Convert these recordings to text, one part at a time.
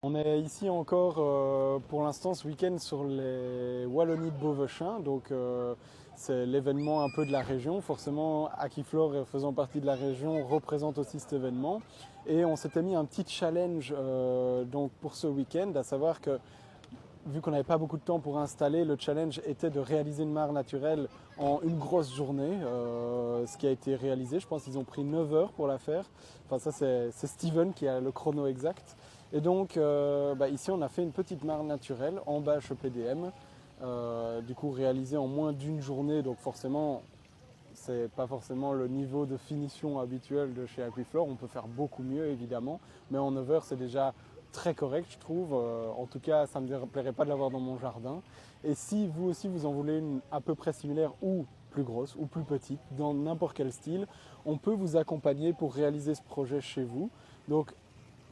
On est ici encore pour l'instant ce week-end sur les Wallonies de Beauvechain, donc c'est l'événement un peu de la région. Forcément, Aquiflore faisant partie de la région représente aussi cet événement. Et on s'était mis un petit challenge donc pour ce week-end, à savoir que vu qu'on n'avait pas beaucoup de temps pour installer, le challenge était de réaliser une mare naturelle en une grosse journée, ce qui a été réalisé. Je pense qu'ils ont pris 9 heures pour la faire. Enfin ça c'est Steven qui a le chrono exact. Et donc ici on a fait une petite mare naturelle en bâche EPDM, du coup réalisée en moins d'une journée, donc forcément c'est pas forcément le niveau de finition habituel de chez Aquiflore. On peut faire beaucoup mieux évidemment, mais en 9 heures c'est déjà très correct je trouve. En tout cas ça ne me plairait pas de l'avoir dans mon jardin. Et si vous aussi vous en voulez une à peu près similaire ou plus grosse ou plus petite, dans n'importe quel style, on peut vous accompagner pour réaliser ce projet chez vous. Donc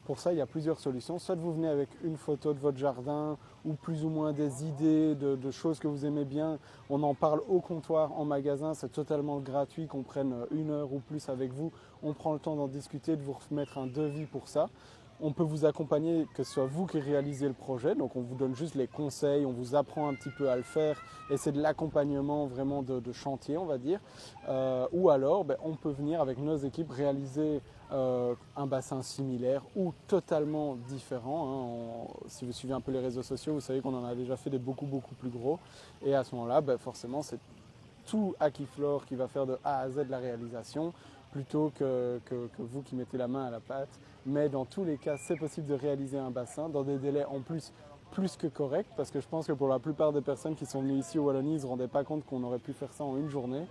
pour ça, il y a plusieurs solutions. Soit vous venez avec une photo de votre jardin ou plus ou moins des idées de choses que vous aimez bien. On en parle au comptoir en magasin. C'est totalement gratuit qu'on prenne 1 heure ou plus avec vous. On prend le temps d'en discuter, de vous remettre un devis pour ça. On peut vous accompagner, que ce soit vous qui réalisez le projet. Donc on vous donne juste les conseils, on vous apprend un petit peu à le faire. Et c'est de l'accompagnement vraiment de chantier, on va dire. Ou alors, on peut venir avec nos équipes réaliser un bassin similaire ou totalement différent. Si vous suivez un peu les réseaux sociaux, vous savez qu'on en a déjà fait des beaucoup plus gros. Et à ce moment-là, forcément, c'est tout Aquiflore qui va faire de A à Z la réalisation plutôt que vous qui mettez la main à la pâte. Mais dans tous les cas, c'est possible de réaliser un bassin dans des délais en plus que corrects, parce que je pense que pour la plupart des personnes qui sont venues ici au Wallonie, ils ne se rendaient pas compte qu'on aurait pu faire ça en une journée.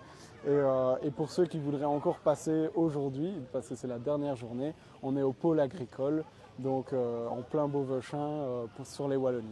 Et pour ceux qui voudraient encore passer aujourd'hui, parce que c'est la dernière journée, on est au pôle agricole, donc en plein Beauvechain sur les Wallonies.